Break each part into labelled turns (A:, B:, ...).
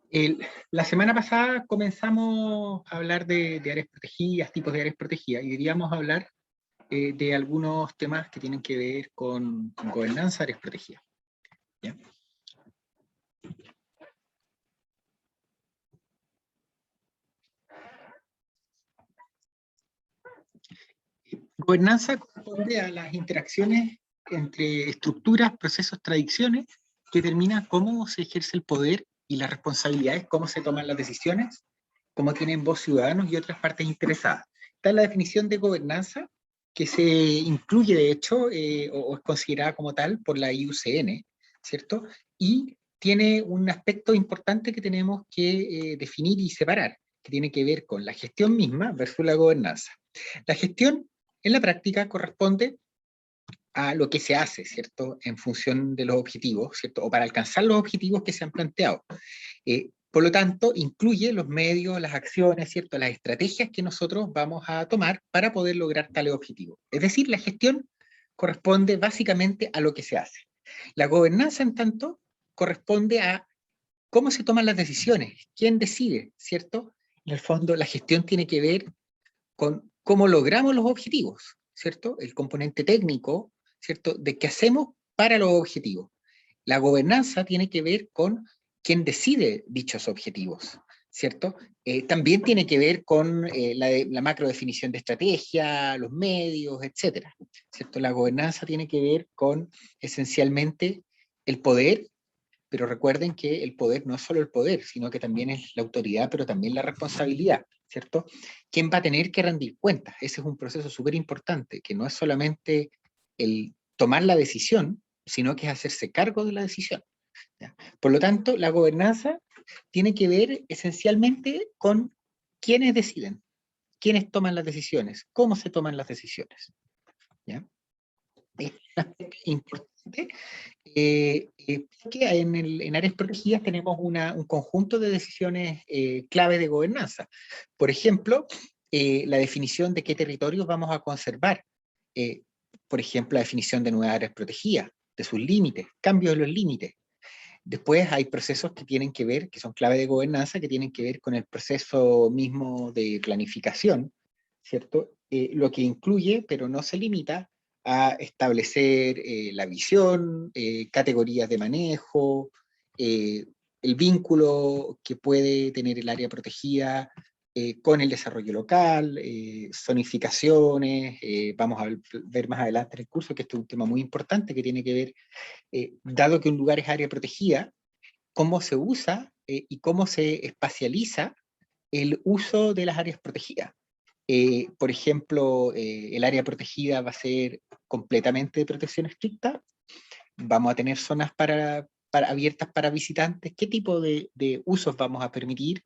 A: El- la semana pasada comenzamos a hablar de áreas protegidas, tipos de áreas protegidas, y queríamos hablar de algunos temas que tienen que ver con gobernanza de áreas protegidas. ¿Ya? Gobernanza corresponde a las interacciones entre estructuras, procesos, tradiciones, que determinan cómo se ejerce el poder y las responsabilidades, cómo se toman las decisiones, cómo tienen voz ciudadanos y otras partes interesadas. Esta es la definición de gobernanza que se incluye, de hecho, o es considerada como tal por la IUCN, ¿cierto? Y tiene un aspecto importante que tenemos que definir y separar, que tiene que ver con la gestión misma versus la gobernanza. La gestión en la práctica corresponde a lo que se hace, ¿cierto? En función de los objetivos, ¿cierto? O para alcanzar los objetivos que se han planteado. Por lo tanto, incluye los medios, las acciones, ¿cierto? Las estrategias que nosotros vamos a tomar para poder lograr tales objetivos. Es decir, la gestión corresponde básicamente a lo que se hace. La gobernanza, en tanto, corresponde a cómo se toman las decisiones, quién decide, ¿cierto? En el fondo, la gestión tiene que ver con cómo logramos los objetivos, ¿cierto? El componente técnico, ¿cierto? De qué hacemos para los objetivos. La gobernanza tiene que ver con quién decide dichos objetivos, ¿cierto? También tiene que ver con la macrodefinición de estrategia, los medios, etcétera, ¿cierto? La gobernanza tiene que ver con esencialmente el poder, pero recuerden que el poder no es solo el poder, sino que también es la autoridad, pero también la responsabilidad, ¿cierto? ¿Quién va a tener que rendir cuentas? Ese es un proceso súper importante, que no es solamente el tomar la decisión, sino que es hacerse cargo de la decisión. ¿Ya? Por lo tanto, la gobernanza tiene que ver esencialmente con quiénes deciden, quiénes toman las decisiones, cómo se toman las decisiones. ¿Ya? Es un aspecto importante porque en áreas protegidas tenemos un conjunto de decisiones clave de gobernanza. Por ejemplo, la definición de qué territorios vamos a conservar. Eh, por ejemplo, la definición de nuevas áreas protegidas, de sus límites, cambios de los límites. Después hay procesos que tienen que ver, que son clave de gobernanza, que tienen que ver con el proceso mismo de planificación, ¿cierto? Lo que incluye, pero no se limita a establecer la visión, categorías de manejo, eh, el vínculo que puede tener el área protegida con el desarrollo local, zonificaciones, vamos a ver más adelante en el curso que este es un tema muy importante que tiene que ver dado que un lugar es área protegida, cómo se usa y cómo se espacializa el uso de las áreas protegidas. Por ejemplo, el área protegida va a ser completamente de protección estricta, vamos a tener zonas abiertas para visitantes, qué tipo de usos vamos a permitir,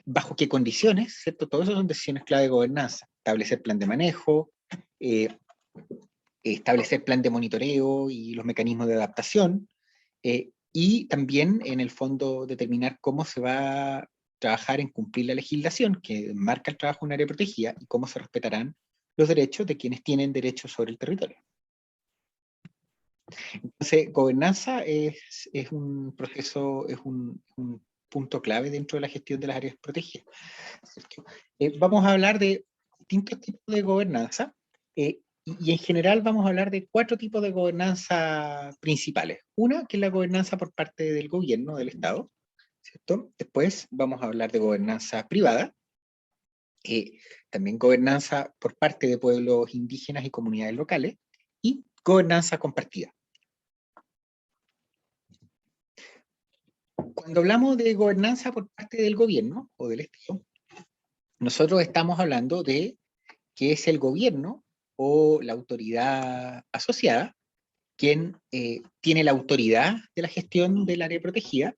A: bajo qué condiciones, ¿cierto? Todo eso son decisiones clave de gobernanza, establecer plan de manejo, eh, establecer plan de monitoreo y los mecanismos de adaptación, y también en el fondo determinar cómo se va a trabajar en cumplir la legislación que marca el trabajo en un área protegida y cómo se respetarán los derechos de quienes tienen derechos sobre el territorio. Entonces, gobernanza es un proceso, es un punto clave dentro de la gestión de las áreas protegidas, ¿cierto? Vamos a hablar de distintos tipos de gobernanza, y en general vamos a hablar de 4 tipos de gobernanza principales. Una, que es la gobernanza por parte del gobierno, del Estado, ¿cierto? Después vamos a hablar de gobernanza privada, también gobernanza por parte de pueblos indígenas y comunidades locales, y gobernanza compartida. Cuando hablamos de gobernanza por parte del gobierno o del Estado, nosotros estamos hablando de que es el gobierno o la autoridad asociada quien tiene la autoridad de la gestión del área protegida,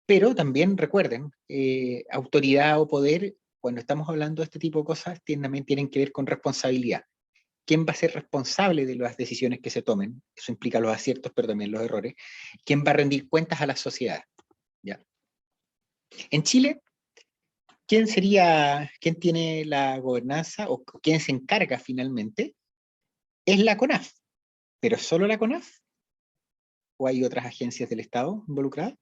A: pero también recuerden, autoridad o poder, cuando estamos hablando de este tipo de cosas, también tienen que ver con responsabilidad. ¿Quién va a ser responsable de las decisiones que se tomen? Eso implica los aciertos, pero también los errores. ¿Quién va a rendir cuentas a la sociedad? ¿Ya? En Chile, quién tiene la gobernanza o quién se encarga finalmente? Es la CONAF, pero solo la CONAF ¿O hay otras agencias del Estado involucradas?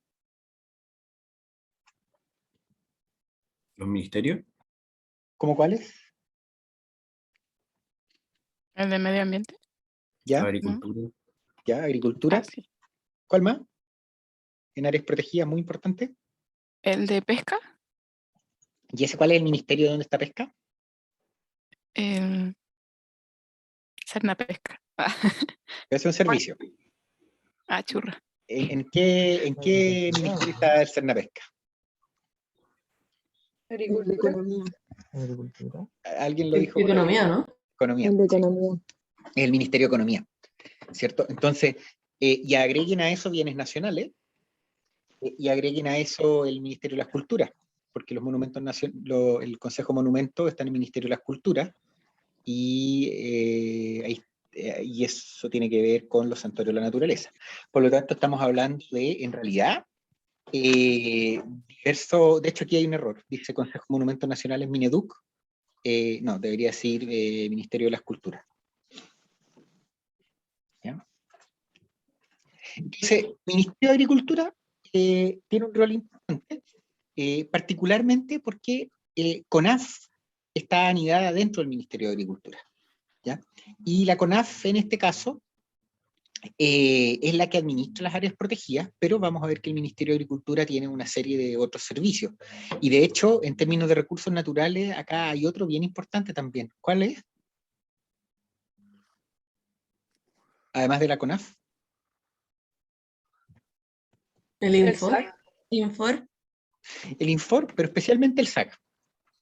B: ¿Los ministerios?
A: ¿Cómo cuáles?
C: ¿El de medio ambiente?
A: ¿Ya?
B: Agricultura.
A: ¿Ya? ¿Agricultura?
C: Ah, sí.
A: ¿Cuál más? ¿En áreas protegidas muy importante?
C: ¿El de pesca?
A: ¿Y ese cuál es el ministerio donde está pesca?
C: El Pesca.
A: Es un servicio.
C: Ah, churra.
A: ¿En qué ministerio está el Cernapesca?
D: Agricultura.
E: Agricultura.
A: ¿Alguien lo dijo? por ahí?
D: Economía, ¿no?
A: Economía.
E: El de
A: Sí,
E: economía.
A: el Ministerio de Economía, ¿cierto? Entonces, y agreguen a eso bienes nacionales, y agreguen a eso el Ministerio de las Culturas, porque los monumentos el Consejo Monumento está en el Ministerio de las Culturas, y eso tiene que ver con los santuarios de la naturaleza. Por lo tanto, estamos hablando de, en realidad, de hecho aquí hay un error, dice Consejo Monumentos Nacionales Mineduc, no, debería decir Ministerio de las Culturas. ¿Ya? Entonces, Ministerio de Agricultura tiene un rol importante, particularmente porque CONAF está anidada dentro del Ministerio de Agricultura, ¿ya? Y la CONAF, en este caso, es la que administra las áreas protegidas, pero vamos a ver que el Ministerio de Agricultura tiene una serie de otros servicios. Y de hecho, en términos de recursos naturales, acá hay otro bien importante también. ¿Cuál es? Además de la CONAF.
D: El
E: El
D: Infor.
E: SAC.
D: Infor.
A: El INFOR, pero especialmente el SAC.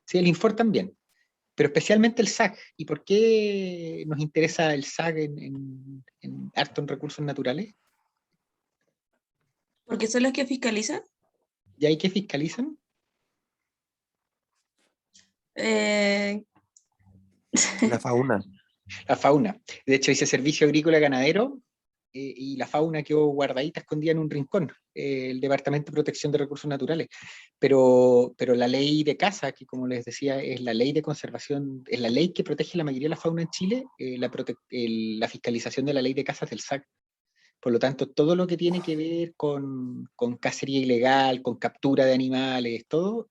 A: Sí, el INFOR también, pero especialmente el SAC. ¿Y por qué nos interesa el SAC harto en recursos naturales?
D: Porque son los que fiscalizan.
A: ¿Y hay que fiscalizan?
B: La fauna.
A: La fauna. De hecho, dice Servicio Agrícola Ganadero, y la fauna quedó guardadita, escondida en un rincón, el Departamento de Protección de Recursos Naturales. Pero la ley de caza, que como les decía, es la ley de conservación, es la ley que protege la mayoría de la fauna en Chile, la fiscalización de la ley de caza es del SAC. Por lo tanto, todo lo que tiene que ver con cacería ilegal, con captura de animales, todo,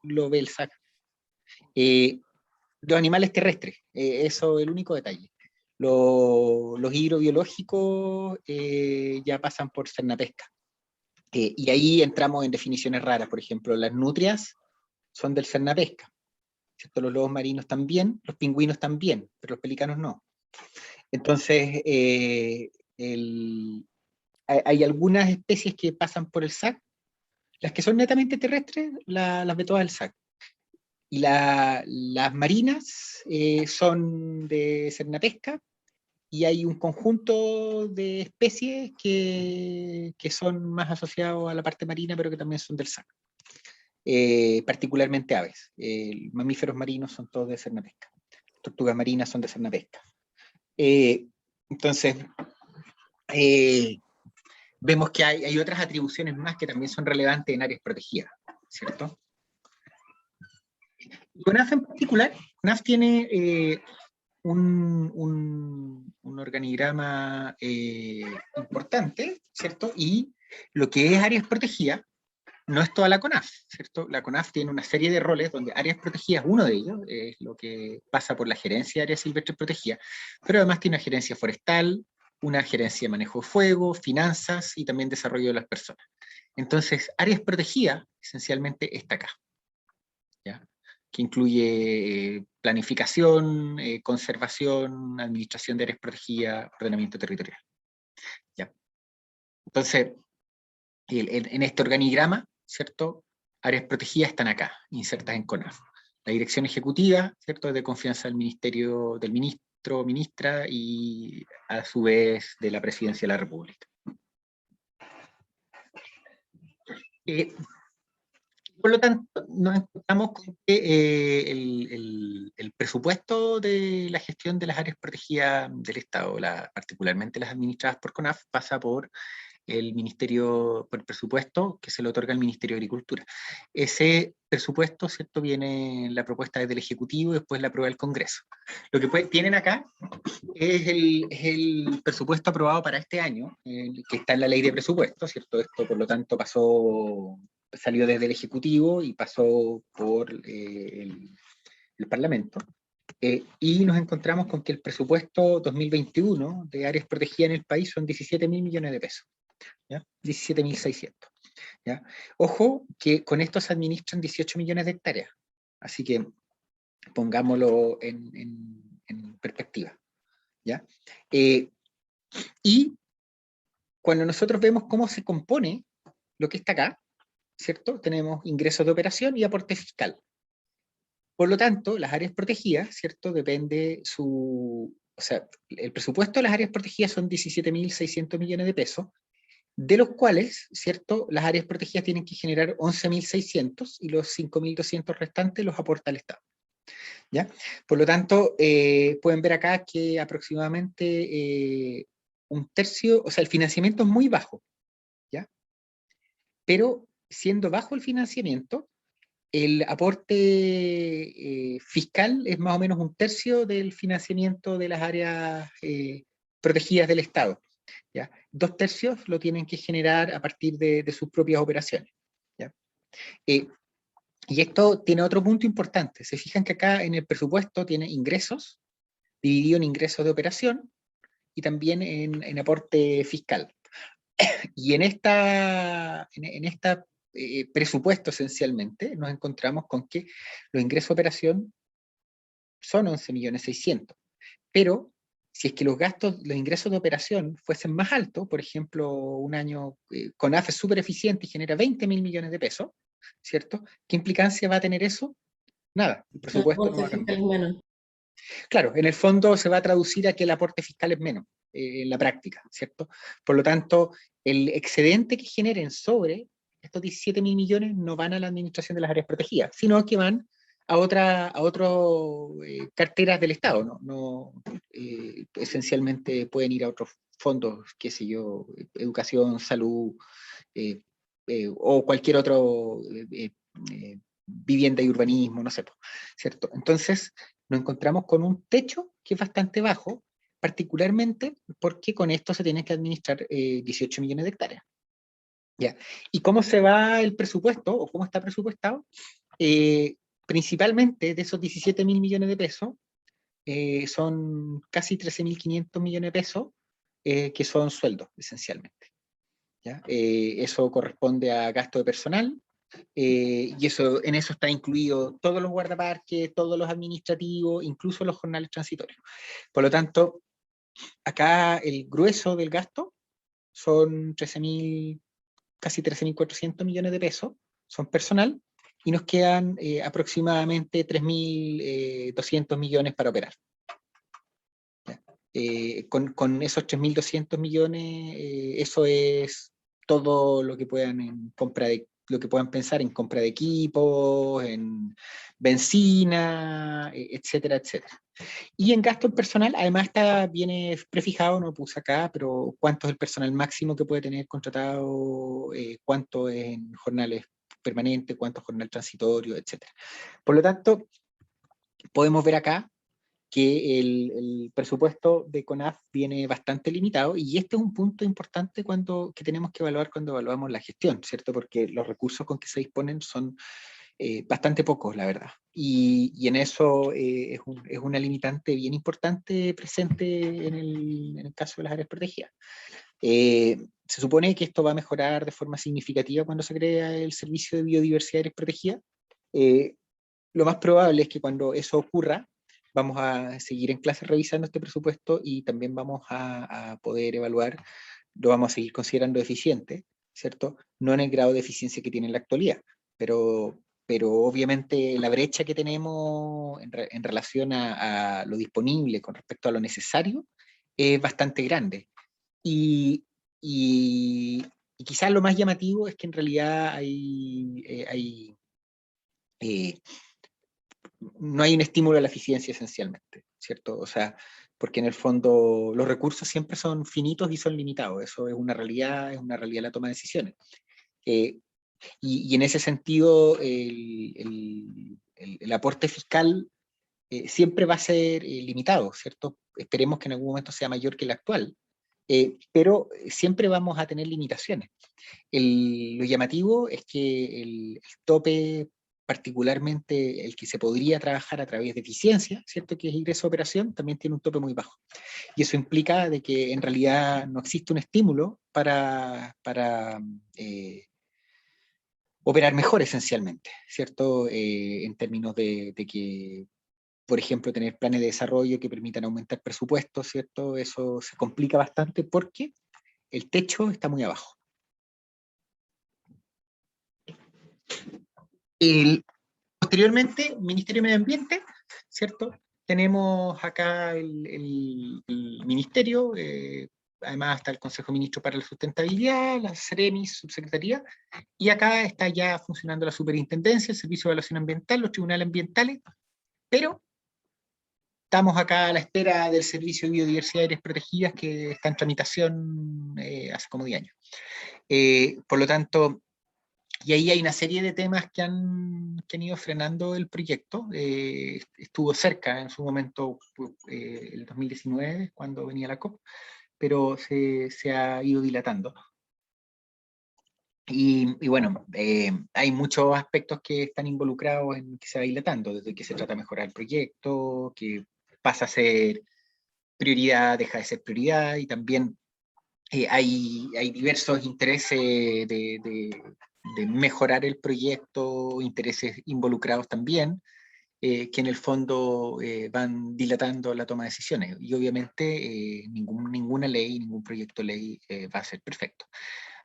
A: lo ve el SAC. Los animales terrestres, eso es el único detalle. Los hidrobiológicos ya pasan por Cernapesca. Y ahí entramos en definiciones raras. Por ejemplo, las nutrias son del Cernapesca, ¿cierto? Los lobos marinos también, los pingüinos también, pero los pelícanos no. Entonces, hay algunas especies que pasan por el SAC, las que son netamente terrestres, las ve todas el SAC. Y las marinas son de Cernapesca, y hay un conjunto de especies que son más asociados a la parte marina, pero que también son del SAC. Particularmente aves. Mamíferos marinos son todos de Cernapesca. Tortugas marinas son de Cernapesca. Entonces, vemos que hay otras atribuciones más que también son relevantes en áreas protegidas, ¿cierto? CONAF en particular, CONAF tiene un organigrama importante, ¿cierto? Y lo que es áreas protegidas no es toda la CONAF, ¿cierto? La CONAF tiene una serie de roles donde áreas protegidas, uno de ellos es lo que pasa por la gerencia de áreas silvestres protegidas, pero además tiene una gerencia forestal, una gerencia de manejo de fuego, finanzas y también desarrollo de las personas. Entonces, áreas protegidas esencialmente está acá, ¿ya? Que incluye planificación, conservación, administración de áreas protegidas, ordenamiento territorial. ¿Ya? Entonces, en este organigrama, ¿cierto? Áreas protegidas están acá, insertas en CONAF. La dirección ejecutiva, ¿cierto? Es de confianza del ministerio, del ministro, ministra, y a su vez de la presidencia de la República. Por lo tanto, nos encontramos con que el presupuesto de la gestión de las áreas protegidas del Estado, particularmente las administradas por CONAF, pasa por el Ministerio, por presupuesto que se le otorga al Ministerio de Agricultura. Ese presupuesto, ¿cierto?, viene en la propuesta desde el Ejecutivo y después la aprueba el Congreso. Lo que tienen acá es el presupuesto aprobado para este año, que está en la ley de presupuesto, ¿cierto? Esto, por lo tanto, salió desde el Ejecutivo y pasó por el Parlamento. Y nos encontramos con que el presupuesto 2021 de áreas protegidas en el país son 17.000 millones de pesos. ¿Ya? 17.600. ¿Ya? Ojo que con esto se administran 18 millones de hectáreas. Así que pongámoslo en perspectiva. ¿Ya? Y cuando nosotros vemos cómo se compone lo que está acá, ¿cierto? Tenemos ingresos de operación y aporte fiscal. Por lo tanto, las áreas protegidas, ¿cierto? Depende o sea, el presupuesto de las áreas protegidas son 17.600 millones de pesos, de los cuales, ¿cierto?, las áreas protegidas tienen que generar 11.600 y los 5.200 restantes los aporta el Estado. ¿Ya? Por lo tanto, pueden ver acá que aproximadamente un tercio, o sea, el financiamiento es muy bajo, ¿ya? Pero siendo bajo el financiamiento, el aporte fiscal es más o menos un tercio del financiamiento de las áreas protegidas del Estado. ¿Ya? 2/3 lo tienen que generar a partir de sus propias operaciones. ¿Ya? Y esto tiene otro punto importante. Se fijan que acá en el presupuesto tiene ingresos, dividido en ingresos de operación, y también en aporte fiscal. Y en esta presupuesto, esencialmente, nos encontramos con que los ingresos de operación son 11.600.000, pero si es que los ingresos de operación fuesen más altos, por ejemplo, un año CONAF es súper eficiente y genera 20.000 millones de pesos, ¿cierto? ¿Qué implicancia va a tener eso? Nada, el presupuesto no va a cambiar. Claro, en el fondo se va a traducir a que el aporte fiscal es menos en la práctica, ¿cierto? Por lo tanto, el excedente que generen sobre estos 17.000 millones no van a la administración de las áreas protegidas, sino que van a otras carteras del Estado, esencialmente pueden ir a otros fondos, qué sé yo, educación, salud, o cualquier otro, vivienda y urbanismo, no sé, ¿cierto? Entonces, nos encontramos con un techo que es bastante bajo, particularmente porque con esto se tienen que administrar 18 millones de hectáreas. ¿Ya? ¿Y cómo se va el presupuesto, o cómo está presupuestado? Principalmente de esos 17.000 millones de pesos, son casi 13.500 millones de pesos, que son sueldos, esencialmente. ¿Ya? Eso corresponde a gasto de personal, y en eso está incluido todos los guardaparques, todos los administrativos, incluso los jornales transitorios. Por lo tanto, acá el grueso del gasto son casi 13.400 millones de pesos, son personal, y nos quedan aproximadamente 3.200 millones para operar. Con esos 3.200 millones, eso es todo lo que puedan lo que puedan pensar en compra de equipos, en benzina, etcétera, etcétera. Y en gasto personal, además viene prefijado, no lo puse acá, pero cuánto es el personal máximo que puede tener contratado, cuánto en jornales permanentes, cuánto jornal transitorio, etcétera. Por lo tanto, podemos ver acá que el presupuesto de CONAF viene bastante limitado, y este es un punto importante que tenemos que evaluar cuando evaluamos la gestión, ¿cierto? Porque los recursos con que se disponen son bastante pocos, la verdad. Y en eso es una limitante bien importante presente en el caso de las áreas protegidas. Se supone que esto va a mejorar de forma significativa cuando se crea el Servicio de Biodiversidad y Áreas Protegidas. Lo más probable es que cuando eso ocurra, vamos a seguir en clase revisando este presupuesto, y también vamos a poder evaluar, lo vamos a seguir considerando eficiente, ¿cierto? No en el grado de eficiencia que tiene en la actualidad, pero obviamente la brecha que tenemos en relación a lo disponible con respecto a lo necesario es bastante grande. Y quizás lo más llamativo es que en realidad no hay un estímulo a la eficiencia, esencialmente, ¿cierto? O sea, porque en el fondo los recursos siempre son finitos y son limitados, eso es una realidad la toma de decisiones. Y en ese sentido, el aporte fiscal siempre va a ser limitado, ¿cierto? Esperemos que en algún momento sea mayor que el actual, pero siempre vamos a tener limitaciones. Lo llamativo es que el tope, particularmente el que se podría trabajar a través de eficiencia, ¿cierto? Que es ingreso a operación, también tiene un tope muy bajo. Y eso implica de que en realidad no existe un estímulo para operar mejor esencialmente, ¿cierto? En términos de que, por ejemplo, tener planes de desarrollo que permitan aumentar presupuestos, ¿cierto? Eso se complica bastante porque el techo está muy abajo. Posteriormente, Ministerio de Medio Ambiente, ¿cierto? Tenemos acá el Ministerio, además está el Consejo de Ministros para la Sustentabilidad, la Ceremis, Subsecretaría, y acá está ya funcionando la Superintendencia, el Servicio de Evaluación Ambiental, los tribunales ambientales, pero estamos acá a la espera del Servicio de Biodiversidad y Áreas Protegidas que está en tramitación hace como 10 años. Por lo tanto, y ahí hay una serie de temas que han ido frenando el proyecto. Estuvo cerca en su momento, el 2019, cuando venía la COP, pero se ha ido dilatando. Y bueno, hay muchos aspectos que están involucrados en que se va dilatando, desde que se trata de mejorar el proyecto, que pasa a ser prioridad, deja de ser prioridad, y también hay diversos intereses de mejorar el proyecto, intereses involucrados también, que en el fondo van dilatando la toma de decisiones. Y obviamente ninguna ley, ningún proyecto de ley va a ser perfecto.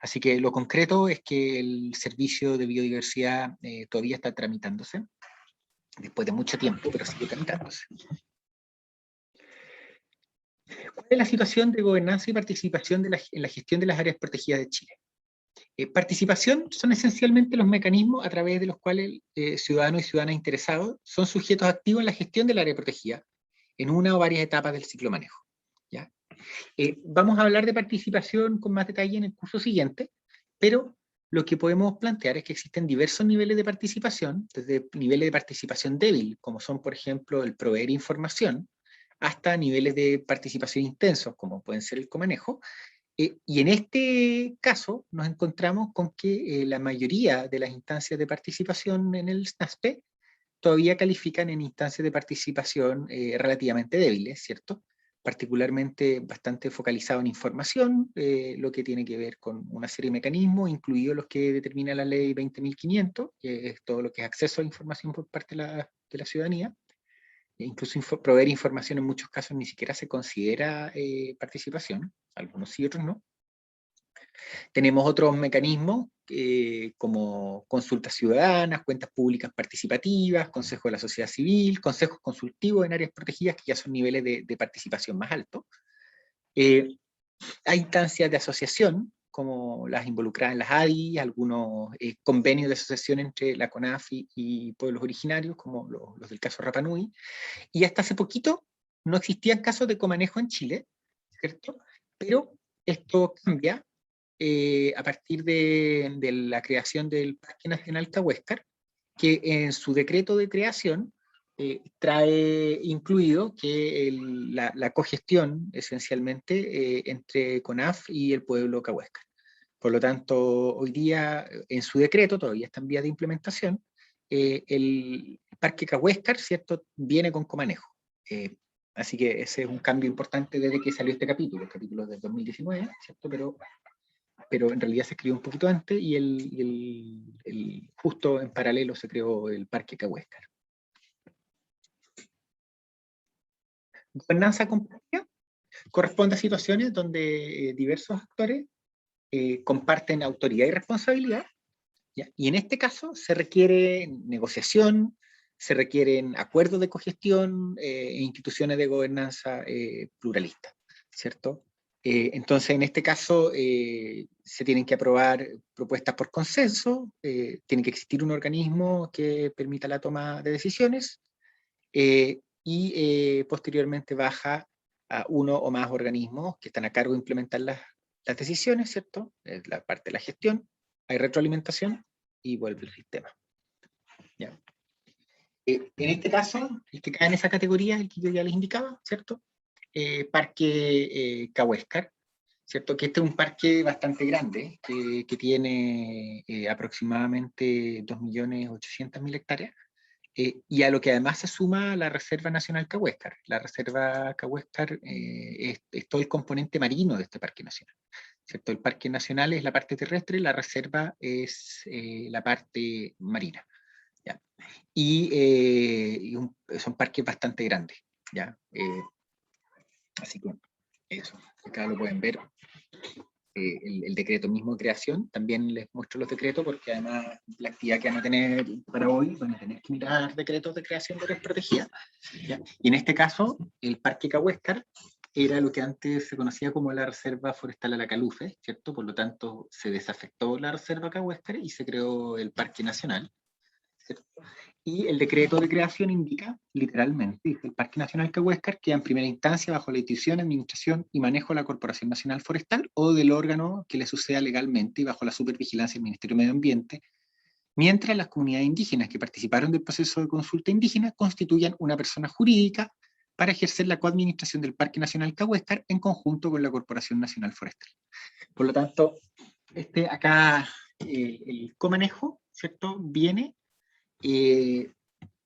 A: Así que lo concreto es que el servicio de biodiversidad todavía está tramitándose, después de mucho tiempo, pero sigue tramitándose. ¿Cuál es la situación de gobernanza y participación en la gestión de las áreas protegidas de Chile? Participación son esencialmente los mecanismos a través de los cuales ciudadanos y ciudadanas interesados son sujetos activos en la gestión del área protegida en una o varias etapas del ciclo manejo. ¿Ya? Vamos a hablar de participación con más detalle en el curso siguiente, pero lo que podemos plantear es que existen diversos niveles de participación, desde niveles de participación débil, como son, por ejemplo, el proveer información, hasta niveles de participación intensos, como pueden ser el comanejo. Y en este caso nos encontramos con que la mayoría de las instancias de participación en el SNASPE todavía califican en instancias de participación relativamente débiles, ¿cierto? Particularmente bastante focalizado en información, lo que tiene que ver con una serie de mecanismos, incluidos los que determina la ley 20.500, que es todo lo que es acceso a información por parte de la ciudadanía. Incluso proveer información en muchos casos ni siquiera se considera participación, algunos sí, otros no. Tenemos otros mecanismos como consultas ciudadanas, cuentas públicas participativas, consejos de la sociedad civil, consejos consultivos en áreas protegidas, que ya son niveles de participación más altos. Hay instancias de asociación, como las involucradas en las ADI, algunos convenios de asociación entre la CONAF y pueblos originarios, como los del caso Rapa Nui, y hasta hace poquito no existían casos de comanejo en Chile, ¿cierto? Pero esto cambia a partir de la creación del Parque Nacional Cahuéscar, que en su decreto de creación trae incluido que la cogestión, esencialmente, entre CONAF y el pueblo cahuéscar. Por lo tanto, hoy día, en su decreto, todavía está en vía de implementación, el Parque Cahuéscar, ¿cierto?, viene con comanejo. Así que ese es un cambio importante desde que salió este capítulo. El capítulo es del 2019, ¿cierto? Pero en realidad se escribió un poquito antes y justo en paralelo se creó el Parque Cahuéscar. Gobernanza compartida corresponde a situaciones donde diversos actores comparten autoridad y responsabilidad, ¿ya? Y en este caso se requiere negociación, se requieren acuerdos de cogestión e instituciones de gobernanza pluralista, ¿cierto? Entonces, en este caso, se tienen que aprobar propuestas por consenso, tiene que existir un organismo que permita la toma de decisiones, y posteriormente baja a uno o más organismos que están a cargo de implementar las decisiones, ¿cierto? Es la parte de la gestión, hay retroalimentación y vuelve el sistema. ¿Ya? En este caso, el que cae en esa categoría, el que yo ya les indicaba, ¿cierto? Parque Cahuéscar, ¿cierto? Que este es un parque bastante grande, que tiene aproximadamente 2.800.000 hectáreas, y a lo que además se suma la Reserva Nacional Cahuéscar. La Reserva Cahuéscar es todo el componente marino de este parque nacional, ¿cierto? El parque nacional es la parte terrestre, la reserva es la parte marina, ¿ya? Y son parques bastante grandes, ¿ya? Así que eso, acá lo pueden ver. El decreto mismo de creación, también les muestro los decretos porque además la actividad que van a tener para hoy, van a tener que mirar decretos de creación de áreas protegidas, ¿ya? Y en este caso, el Parque Cahuéscar era lo que antes se conocía como la Reserva Forestal Alacalufe, ¿cierto? Por lo tanto, se desafectó la Reserva Cahuéscar y se creó el Parque Nacional, ¿cierto? Y el decreto de creación indica, literalmente, dice, el Parque Nacional Cahuéscar queda en primera instancia bajo la institución, administración y manejo de la Corporación Nacional Forestal o del órgano que le suceda legalmente y bajo la supervigilancia del Ministerio de Medio Ambiente, mientras las comunidades indígenas que participaron del proceso de consulta indígena constituyan una persona jurídica para ejercer la coadministración del Parque Nacional Cahuéscar en conjunto con la Corporación Nacional Forestal. Por lo tanto, acá el comanejo, ¿cierto?, viene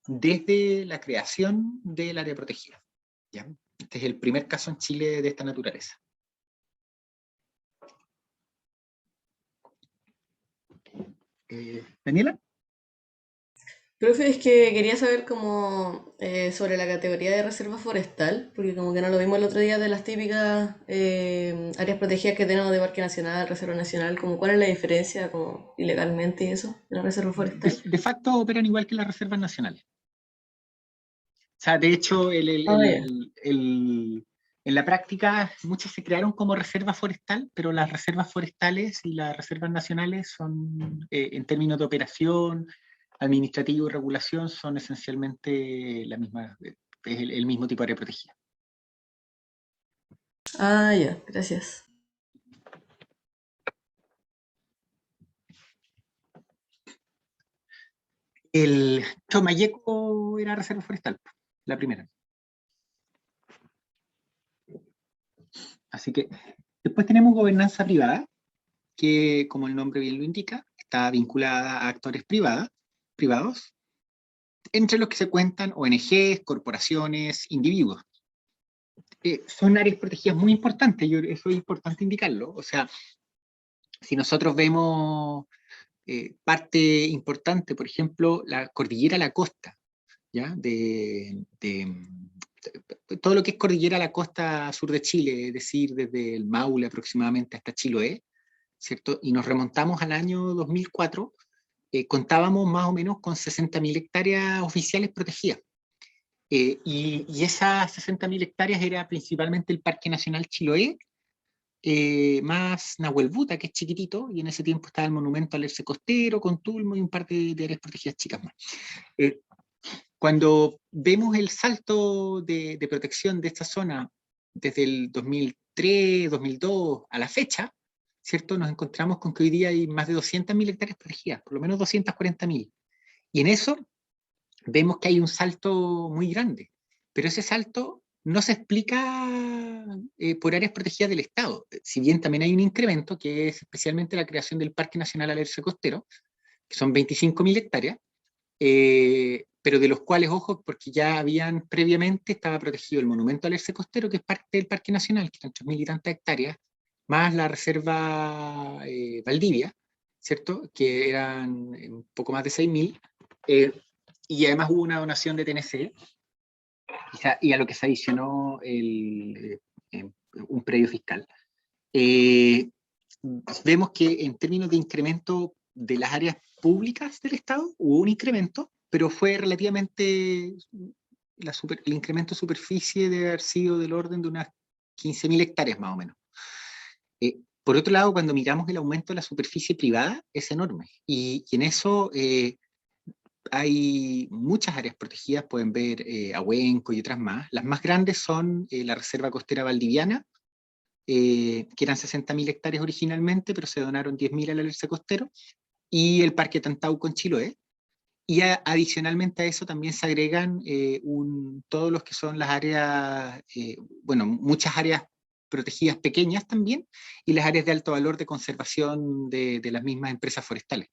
A: desde la creación del área protegida, ¿ya? Este es el primer caso en Chile de esta naturaleza. ¿Daniela?
D: Profe, es que quería saber como sobre la categoría de reserva forestal, porque como que no lo vimos el otro día de las típicas áreas protegidas que tenemos de Parque Nacional, Reserva Nacional, como cuál es la diferencia como ilegalmente y eso, de la reserva forestal.
A: De facto operan igual que las reservas nacionales. O sea, de hecho,
D: Ya.
A: en la práctica muchas se crearon como reserva forestal, pero las reservas forestales y las reservas nacionales son, en términos de operación, administrativo y regulación, son esencialmente la misma, es el mismo tipo de área protegida.
D: Ah, ya, gracias.
A: El Chomayeco era reserva forestal, la primera. Así que después tenemos gobernanza privada, que como el nombre bien lo indica, está vinculada a actores privados, entre los que se cuentan ONGs, corporaciones, individuos. Son áreas protegidas muy importantes, eso es importante indicarlo. O sea, si nosotros vemos parte importante, por ejemplo, la cordillera La Costa, ¿ya? Todo lo que es cordillera la costa sur de Chile, es decir, desde el Maule aproximadamente hasta Chiloé, ¿cierto? Y nos remontamos al año 2004, contábamos más o menos con 60.000 hectáreas oficiales protegidas. Y esas 60.000 hectáreas era principalmente el Parque Nacional Chiloé, más Nahuelbuta, que es chiquitito, y en ese tiempo estaba el monumento al Alerce Costero, Contulmo y un par de áreas protegidas chicas más. Cuando vemos el salto de protección de esta zona desde el 2003, 2002 a la fecha, ¿cierto? Nos encontramos con que hoy día hay más de 200.000 hectáreas protegidas, por lo menos 240.000. Y en eso vemos que hay un salto muy grande, pero ese salto no se explica por áreas protegidas del Estado, si bien también hay un incremento, que es especialmente la creación del Parque Nacional Alerce Costero, que son 25.000 hectáreas, pero de los cuales, ojo, porque ya habían previamente, estaba protegido el monumento al Alerce Costero, que es parte del Parque Nacional, que eran 3.000 y tantas hectáreas, más la Reserva Valdivia, ¿cierto? Que eran un poco más de 6.000, y además hubo una donación de TNC, y a lo que se adicionó un predio fiscal. Vemos que en términos de incremento de las áreas públicas del Estado hubo un incremento, pero fue relativamente, el incremento de superficie debe haber sido del orden de unas 15.000 hectáreas más o menos. Por otro lado, cuando miramos el aumento de la superficie privada, es enorme, y en eso hay muchas áreas protegidas, pueden ver Ahuenco y otras más. Las más grandes son la Reserva Costera Valdiviana, que eran 60.000 hectáreas originalmente, pero se donaron 10.000 al alerce costero, y el Parque Tantauco en Chiloé. Y adicionalmente a eso también se agregan todos los que son las áreas, bueno, muchas áreas protegidas pequeñas también, y las áreas de alto valor de conservación de las mismas empresas forestales.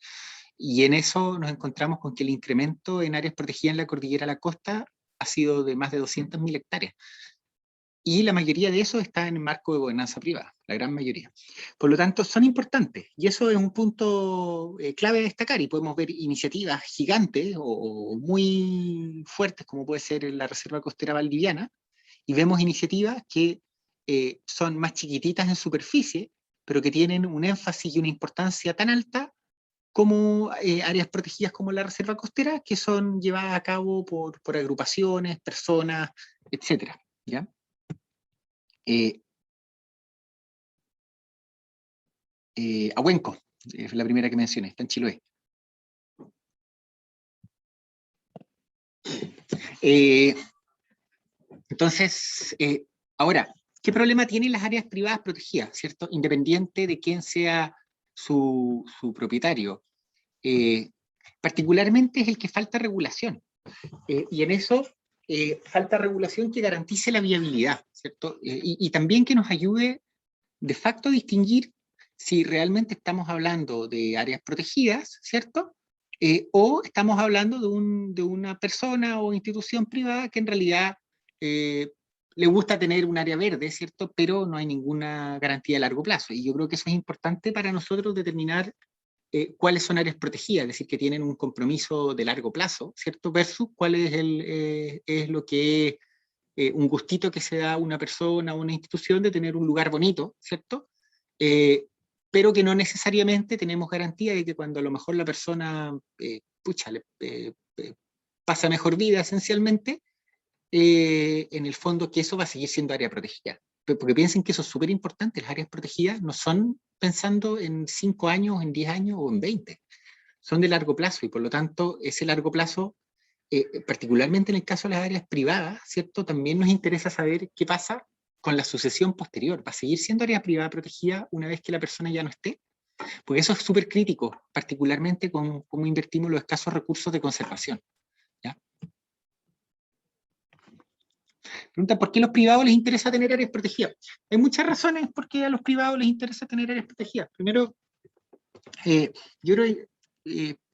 A: Y en eso nos encontramos con que el incremento en áreas protegidas en la cordillera de la costa ha sido de más de 200.000 hectáreas. Y la mayoría de eso está en el marco de gobernanza privada, la gran mayoría. Por lo tanto, son importantes, y eso es un punto clave a destacar, y podemos ver iniciativas gigantes o muy fuertes, como puede ser la Reserva Costera Valdiviana, y vemos iniciativas que son más chiquititas en superficie, pero que tienen un énfasis y una importancia tan alta como áreas protegidas como la Reserva Costera, que son llevadas a cabo por agrupaciones, personas, etc. ¿Ya? Ahuenco, es la primera que mencioné, está en Chiloé. Entonces, ahora, ¿qué problema tienen las áreas privadas protegidas, cierto? Independiente de quién sea su propietario. Particularmente es el que falta regulación. Y en eso falta regulación que garantice la viabilidad, ¿cierto? Y también que nos ayude de facto a distinguir si realmente estamos hablando de áreas protegidas, ¿cierto? O estamos hablando de una persona o institución privada que en realidad le gusta tener un área verde, ¿cierto? Pero no hay ninguna garantía a largo plazo. Y yo creo que eso es importante para nosotros determinar cuáles son áreas protegidas, es decir, que tienen un compromiso de largo plazo, ¿cierto? Versus cuál es, es lo que es un gustito que se da a una persona o una institución de tener un lugar bonito, ¿cierto? Pero que no necesariamente tenemos garantía de que cuando a lo mejor la persona pasa mejor vida esencialmente, en el fondo que eso va a seguir siendo área protegida. Porque piensen que eso es súper importante, las áreas protegidas no son pensando en 5 años, en 10 años o en 20, son de largo plazo, y por lo tanto ese largo plazo, particularmente en el caso de las áreas privadas, ¿cierto? También nos interesa saber qué pasa con la sucesión posterior. ¿Va a seguir siendo área privada protegida una vez que la persona ya no esté? Porque eso es súper crítico, particularmente con cómo invertimos los escasos recursos de conservación. ¿Ya? Pregunta, ¿por qué a los privados les interesa tener áreas protegidas? Hay muchas razones por qué a los privados les interesa tener áreas protegidas. Primero, yo creo que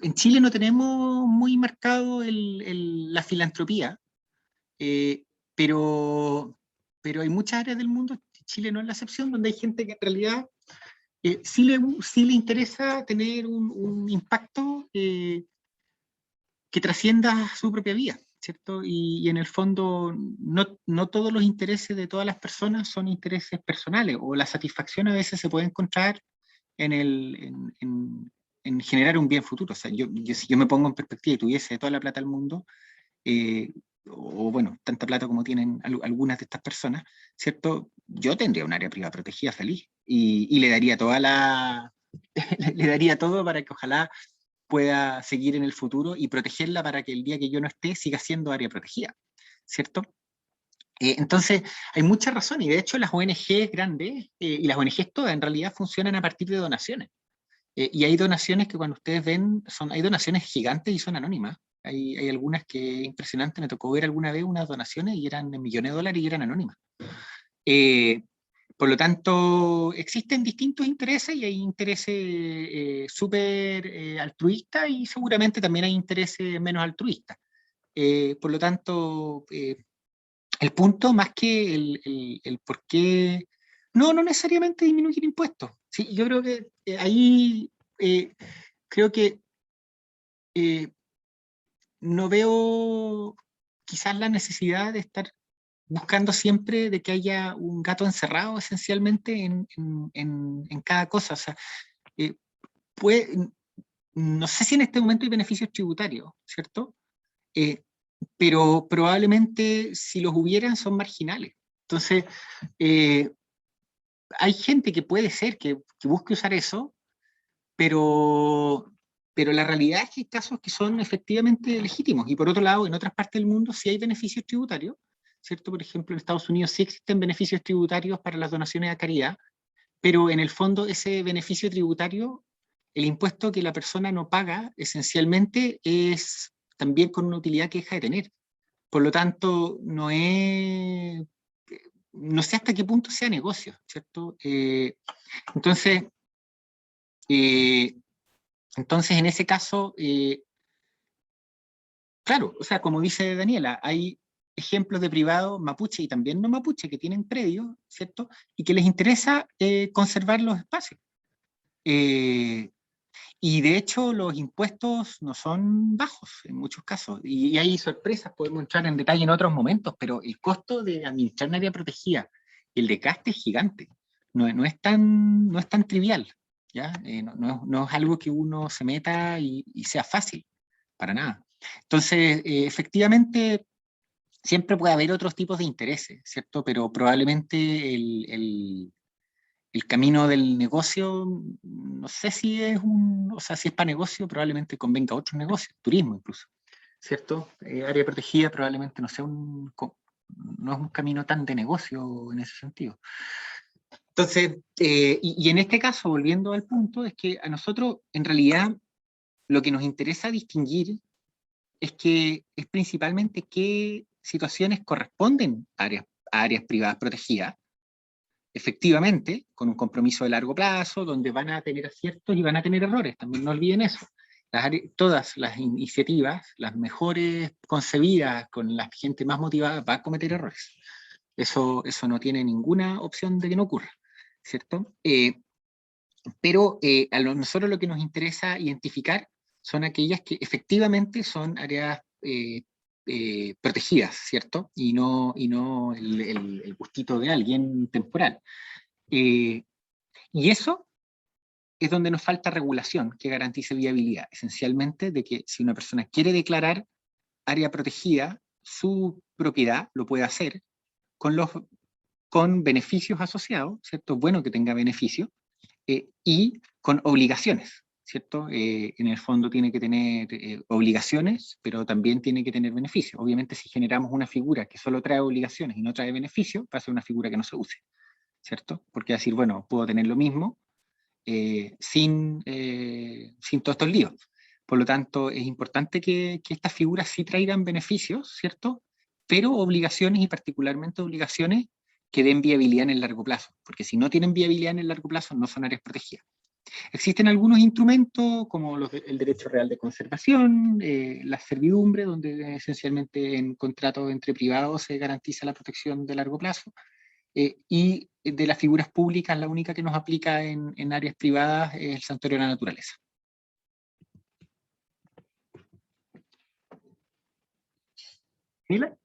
A: en Chile no tenemos muy marcado la filantropía, pero hay muchas áreas del mundo, Chile no es la excepción, donde hay gente que en realidad sí le interesa tener un impacto que trascienda su propia vida, ¿cierto? Y en el fondo no todos los intereses de todas las personas son intereses personales, o la satisfacción a veces se puede encontrar en generar un bien futuro. O sea, si yo me pongo en perspectiva y tuviese toda la plata del mundo, o bueno, tanta plata como tienen algunas de estas personas, ¿cierto? Yo tendría un área privada protegida feliz, y le daría le daría todo para que ojalá pueda seguir en el futuro y protegerla para que el día que yo no esté siga siendo área protegida, ¿cierto? Entonces, hay muchas razones, y de hecho las ONGs grandes, y las ONGs todas en realidad funcionan a partir de donaciones. Y hay donaciones que cuando ustedes ven, hay donaciones gigantes y son anónimas. Hay algunas que es impresionante, me tocó ver alguna vez unas donaciones y eran millones de dólares y eran anónimas. Por lo tanto, existen distintos intereses, y hay intereses súper altruistas, y seguramente también hay intereses menos altruistas. Por lo tanto, el punto, más que el por qué, no necesariamente disminuir impuestos. Sí, yo creo que ahí creo que no veo quizás la necesidad de estar buscando siempre de que haya un gato encerrado esencialmente en cada cosa. O sea, puede, no sé si en este momento hay beneficios tributarios, ¿cierto? Pero probablemente si los hubieran son marginales. Entonces, hay gente que puede ser que busque usar eso, pero pero la realidad es que hay casos que son efectivamente legítimos, y por otro lado, en otras partes del mundo sí hay beneficios tributarios, ¿cierto? Por ejemplo, en Estados Unidos sí existen beneficios tributarios para las donaciones a caridad, pero en el fondo ese beneficio tributario, el impuesto que la persona no paga, esencialmente es también con una utilidad que deja de tener. Por lo tanto, no sé hasta qué punto sea negocio, ¿cierto? Entonces, en ese caso, claro, o sea, como dice Daniela, hay ejemplos de privados mapuche y también no mapuche que tienen predios, ¿cierto? Y que les interesa conservar los espacios. Y de hecho los impuestos no son bajos en muchos casos, y hay sorpresas, podemos entrar en detalle en otros momentos, pero el costo de administrar un área protegida, el desgaste es gigante, no es tan trivial, ¿ya? No es algo que uno se meta y sea fácil, para nada. Entonces, efectivamente, siempre puede haber otros tipos de intereses, ¿cierto? Pero probablemente el camino del negocio, no sé si es si es para negocio, probablemente convenga a otros negocios, turismo incluso, ¿cierto? Área protegida probablemente no es un camino tan de negocio en ese sentido. Entonces, y en este caso, volviendo al punto, es que a nosotros, en realidad, lo que nos interesa distinguir es principalmente qué situaciones corresponden a áreas privadas protegidas, efectivamente, con un compromiso de largo plazo, donde van a tener aciertos y van a tener errores, también no olviden eso. Todas las iniciativas, las mejores concebidas, con la gente más motivada, va a cometer errores. Eso no tiene ninguna opción de que no ocurra, ¿cierto? Pero a nosotros lo que nos interesa identificar son aquellas que efectivamente son áreas protegidas, ¿cierto? Y no el gustito de alguien temporal. Y eso es donde nos falta regulación que garantice viabilidad, esencialmente de que si una persona quiere declarar área protegida, su propiedad lo puede hacer con beneficios asociados, ¿cierto? Bueno que tenga beneficios, y con obligaciones, ¿cierto? En el fondo tiene que tener obligaciones, pero también tiene que tener beneficios. Obviamente si generamos una figura que solo trae obligaciones y no trae beneficios, va a ser una figura que no se use, ¿cierto? Porque decir, bueno, puedo tener lo mismo sin todos estos líos. Por lo tanto, es importante que estas figuras sí traigan beneficios, ¿cierto? Pero obligaciones, y particularmente obligaciones que den viabilidad en el largo plazo, porque si no tienen viabilidad en el largo plazo, no son áreas protegidas. Existen algunos instrumentos, como el derecho real de conservación, la servidumbre, donde esencialmente en contratos entre privados se garantiza la protección de largo plazo, y de las figuras públicas, la única que nos aplica en áreas privadas es el Santuario de la Naturaleza. ¿Mila?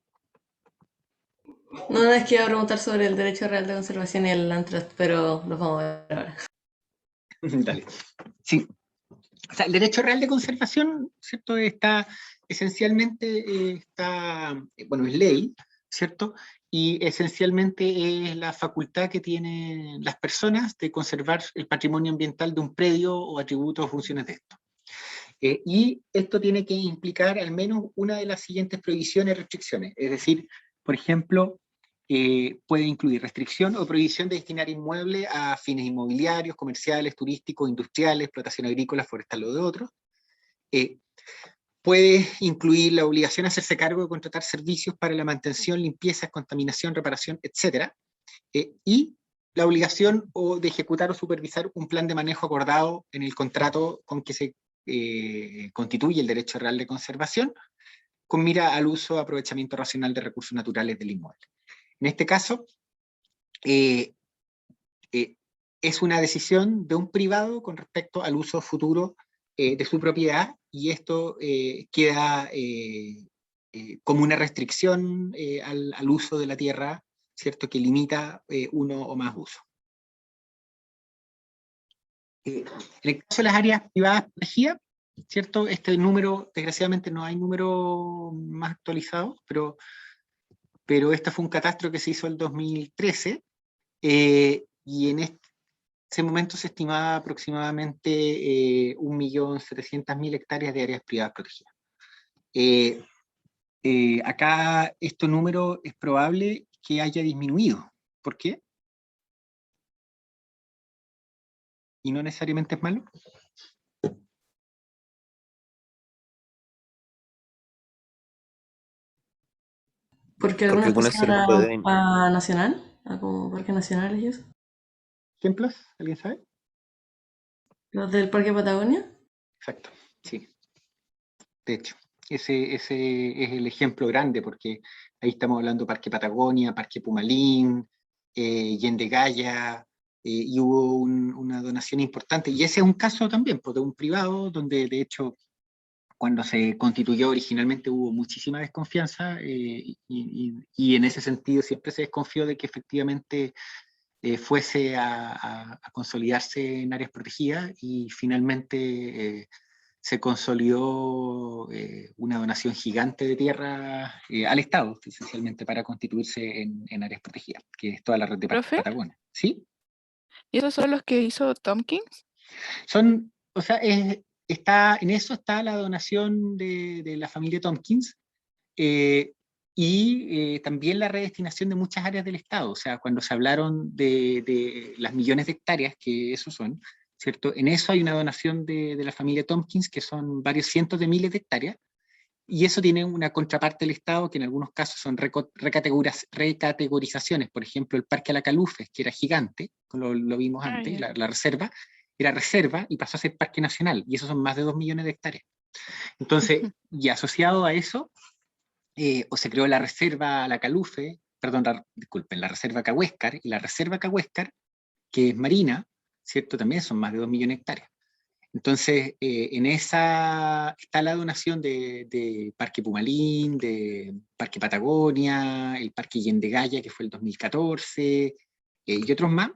D: No, es que iba a preguntar sobre el derecho real de conservación y el land trust, pero los vamos a ver ahora.
A: Dale. Sí. O sea, el derecho real de conservación, ¿cierto? Está esencialmente, bueno, es ley, ¿cierto? Y esencialmente es la facultad que tienen las personas de conservar el patrimonio ambiental de un predio o atributos o funciones de esto. Y esto tiene que implicar al menos una de las siguientes prohibiciones y restricciones. Es decir, por ejemplo, puede incluir restricción o prohibición de destinar inmuebles a fines inmobiliarios, comerciales, turísticos, industriales, explotación agrícola, forestal o de otros. Puede incluir la obligación de hacerse cargo de contratar servicios para la mantención, limpieza, contaminación, reparación, etc. Y la obligación de ejecutar o supervisar un plan de manejo acordado en el contrato con que se constituye el derecho real de conservación, con mira al uso o aprovechamiento racional de recursos naturales del inmueble. En este caso, es una decisión de un privado con respecto al uso futuro de su propiedad, y esto queda como una restricción al uso de la tierra, ¿cierto? Que limita uno o más usos. En el caso de las áreas privadas protegidas, ¿cierto? Este número, desgraciadamente no hay número más actualizado, pero este fue un catastro que se hizo en el 2013, y ese momento se estimaba aproximadamente 1.700.000 hectáreas de áreas privadas protegidas. Acá este número es probable que haya disminuido. ¿Por qué? Y no necesariamente es malo.
D: Porque
B: Porque
D: algunas
B: con eso
D: pasaron
B: se pueden.
D: a Nacional, a como parques nacionales y eso.
A: ¿Ejemplos? ¿Alguien sabe?
D: Los del Parque Patagonia.
A: Exacto, sí. De hecho, ese es el ejemplo grande, porque ahí estamos hablando Parque Patagonia, Parque Pumalín, Yendegaya, y hubo una donación importante. Y ese es un caso también, pues, de un privado, donde de hecho, cuando se constituyó originalmente hubo muchísima desconfianza, y en ese sentido siempre se desconfió de que efectivamente fuese a consolidarse en áreas protegidas, y finalmente se consolidó una donación gigante de tierra al Estado, esencialmente para constituirse en áreas protegidas, que es toda la red de Parques
C: ¿Profe?
A: Patagonia. ¿Sí?
C: ¿Y esos son los que hizo Tompkins?
A: Son, o sea, en eso está la donación de la familia Tompkins, y también la redestinación de muchas áreas del Estado. O sea, cuando se hablaron de las millones de hectáreas, que eso son, ¿cierto? En eso hay una donación de la familia Tompkins, que son varios cientos de miles de hectáreas, y eso tiene una contraparte del Estado, que en algunos casos son recategorizaciones. Por ejemplo, el Parque Alacalufes, que era gigante, lo vimos
C: Ah,
A: antes,
C: ya.
A: la reserva, era reserva y pasó a ser Parque Nacional, y eso son más de 2 millones de hectáreas. Entonces, y asociado a eso, o se creó la reserva Alacalufe, perdón, disculpen, la reserva Cahuéscar, y la reserva Cahuéscar, que es marina, ¿cierto? También son más de 2 millones de hectáreas. Entonces, en esa está la donación de Parque Pumalín, de Parque Patagonia, el Parque Yendegaya, que fue el 2014, y otros más,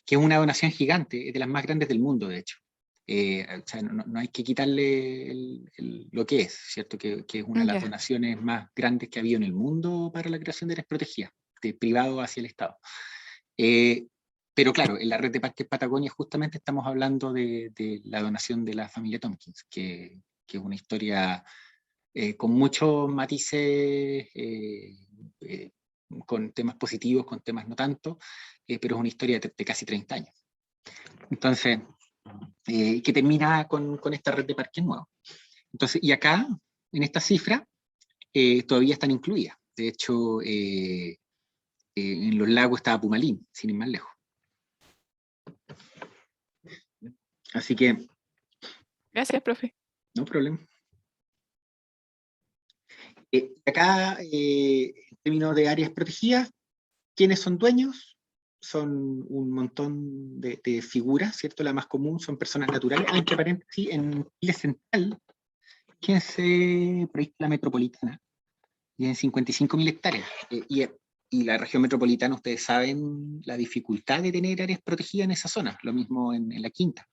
A: que es una donación gigante, es de las más grandes del mundo, de hecho. O sea, no hay que quitarle lo que es, ¿cierto? Que es una de las
C: Ya.
A: donaciones más grandes que ha habido en el mundo para la creación de áreas protegidas, de privado hacia el Estado. Pero claro, en la red de Parques Patagonia justamente estamos hablando de la donación de la familia Tompkins, que es una historia con muchos matices, con temas positivos, con temas no tanto, pero es una historia de casi 30 años. Entonces, que termina con esta red de parques nuevos. Entonces, y acá, en esta cifra, todavía están incluidas. De hecho, en los lagos estaba Pumalín, sin ir más lejos. Así que,
C: Gracias, profe.
A: no problema. Acá, en términos de áreas protegidas, ¿quiénes son dueños? Son un montón de figuras, ¿cierto? La más común son personas naturales. Entre paréntesis, en Chile Central, fíjense, proyecta la metropolitana, y en 55.000 hectáreas. Y la región metropolitana, ustedes saben la dificultad de tener áreas protegidas en esa zona, lo mismo en la quinta.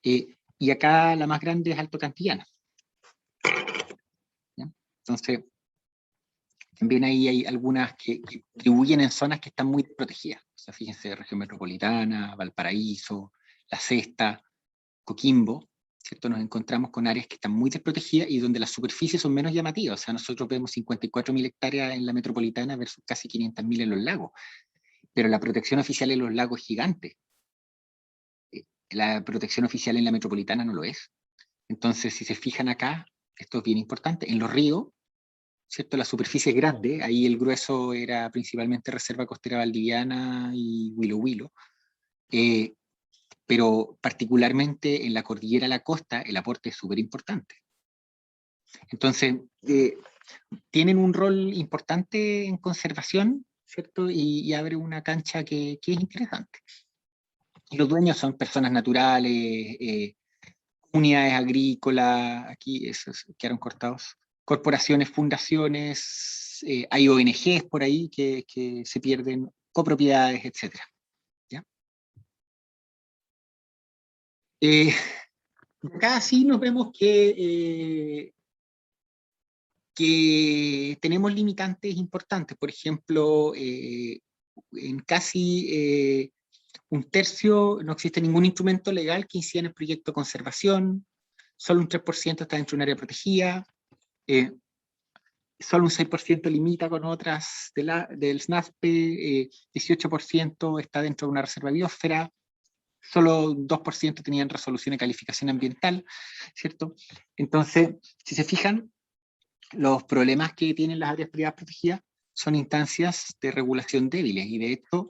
A: Y acá la más grande es Alto Cantillana. ¿Ya? Entonces, también ahí hay algunas que contribuyen en zonas que están muy protegidas. O sea, fíjense, región metropolitana, Valparaíso, La Cesta, Coquimbo, ¿cierto? Nos encontramos con áreas que están muy desprotegidas y donde las superficies son menos llamativas. O sea, nosotros vemos 54.000 hectáreas en la metropolitana versus casi 500.000 en los lagos. Pero la protección oficial en los lagos es gigante. La protección oficial en la metropolitana no lo es. Entonces, si se fijan acá, esto es bien importante. En los ríos, ¿cierto? La superficie es grande, ahí el grueso era principalmente Reserva Costera Valdiviana y Huilo Huilo, pero particularmente en la cordillera de la costa el aporte es súper importante. Entonces, tienen un rol importante en conservación, ¿cierto? Y abre una cancha que es interesante. Y los dueños son personas naturales, unidades agrícolas, aquí esos quedaron cortados, corporaciones, fundaciones, hay ONGs por ahí que se pierden, copropiedades, etc. ¿Ya? Acá sí nos vemos que tenemos limitantes importantes. Por ejemplo, en casi un tercio, no existe ningún instrumento legal que incida en el proyecto de conservación, solo un 3% está dentro de un área protegida, solo un 6% limita con otras del SNASPE, 18% está dentro de una reserva biosfera, solo 2% tenían resolución de calificación ambiental, ¿cierto? Entonces, si se fijan, los problemas que tienen las áreas privadas protegidas son instancias de regulación débiles, y de hecho,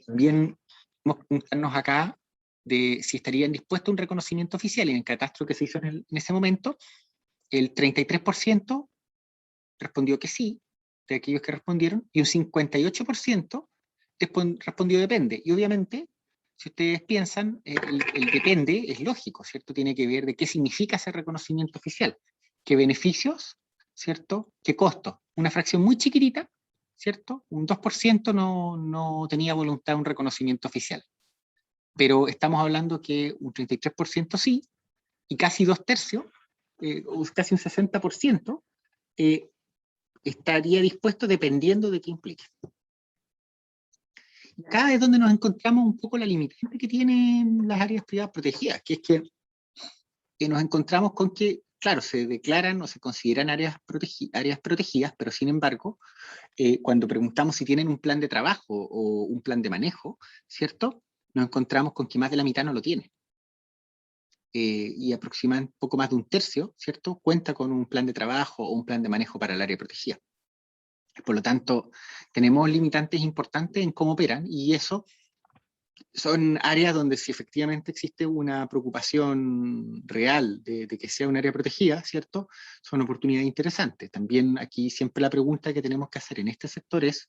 A: también vamos a preguntarnos acá de si estarían dispuestos a un reconocimiento oficial. En el catastro que se hizo en ese momento, el 33% respondió que sí, de aquellos que respondieron, y un 58% respondió depende. Y obviamente, si ustedes piensan, el depende es lógico, ¿cierto? Tiene que ver de qué significa ese reconocimiento oficial, qué beneficios, ¿cierto? Qué costos. Una fracción muy chiquitita, ¿cierto? Un 2% no tenía voluntad de un reconocimiento oficial. Pero estamos hablando que un 33% sí, y casi 2/3, casi un 60%, estaría dispuesto dependiendo de qué implique. Y acá es donde nos encontramos un poco la limitante que tienen las áreas privadas protegidas, que es que nos encontramos con que, claro, se declaran o se consideran áreas protegidas, pero sin embargo, cuando preguntamos si tienen un plan de trabajo o un plan de manejo, ¿cierto? Nos encontramos con que más de la mitad no lo tiene. Y aproximadamente poco más de un tercio, ¿cierto?, cuenta con un plan de trabajo o un plan de manejo para el área protegida. Por lo tanto, tenemos limitantes importantes en cómo operan, y eso son áreas donde si efectivamente existe una preocupación real de que sea un área protegida, ¿cierto?, son oportunidades interesantes. También aquí siempre la pregunta que tenemos que hacer en este sector es,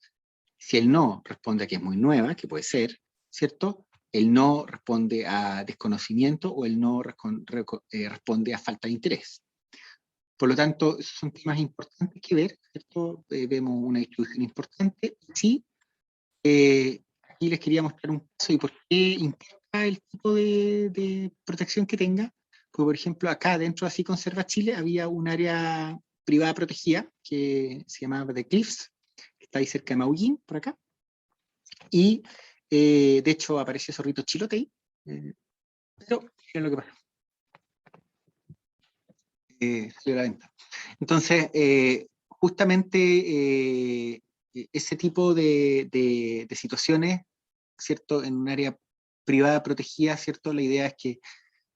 A: si el no responde a que es muy nueva, que puede ser, ¿cierto?, el no responde a desconocimiento, o el no responde a falta de interés. Por lo tanto, esos son temas importantes que ver, ¿cierto? Vemos una distribución importante. Sí, aquí les quería mostrar un caso y por qué importa el tipo de protección que tenga. Porque, por ejemplo, acá dentro de Así Conserva Chile había un área privada protegida que se llamaba The Cliffs, que está ahí cerca de Maullín, por acá. Y, de hecho, apareció Zorrito Chilote ahí. Pero, miren lo que pasa. Salió a la venta. Entonces, justamente ese tipo de situaciones, ¿cierto?, en un área privada protegida, ¿cierto?, la idea es que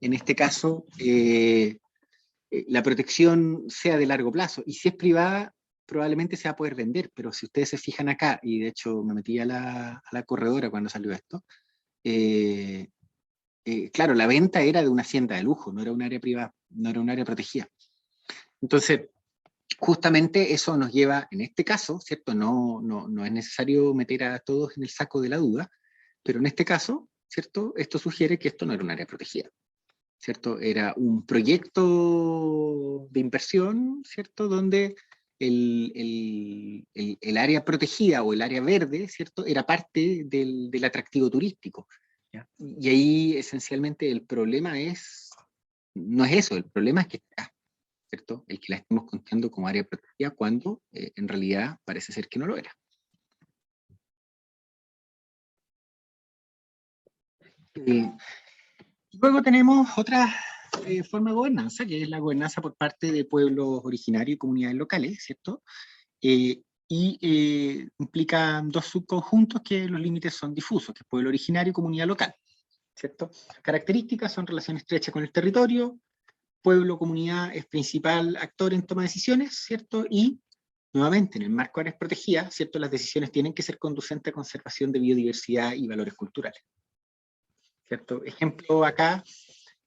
A: en este caso la protección sea de largo plazo, y si es privada probablemente se va a poder vender, pero si ustedes se fijan acá, y de hecho me metí a la corredora cuando salió esto, claro, la venta era de una hacienda de lujo, no era un área privada, no era un área protegida. Entonces, justamente eso nos lleva, en este caso, ¿cierto? No es necesario meter a todos en el saco de la duda, pero en este caso, ¿cierto?, esto sugiere que esto no era un área protegida, ¿cierto? Era un proyecto de inversión, ¿cierto?, donde el área protegida o el área verde, ¿cierto?, era parte del atractivo turístico, ¿ya? Y ahí esencialmente el problema no es eso, el problema es que está, ¿cierto?, el que la estemos contando como área protegida cuando en realidad parece ser que no lo era. Luego tenemos otra forma de gobernanza, que es la gobernanza por parte de pueblos originarios y comunidades locales, ¿cierto? Implica dos subconjuntos que los límites son difusos, que es pueblo originario y comunidad local, ¿cierto? Características son relación estrecha con el territorio, pueblo, comunidad es principal actor en toma de decisiones, ¿cierto? Y, nuevamente, en el marco de áreas protegidas, ¿cierto?, las decisiones tienen que ser conducentes a conservación de biodiversidad y valores culturales, ¿cierto? Ejemplo acá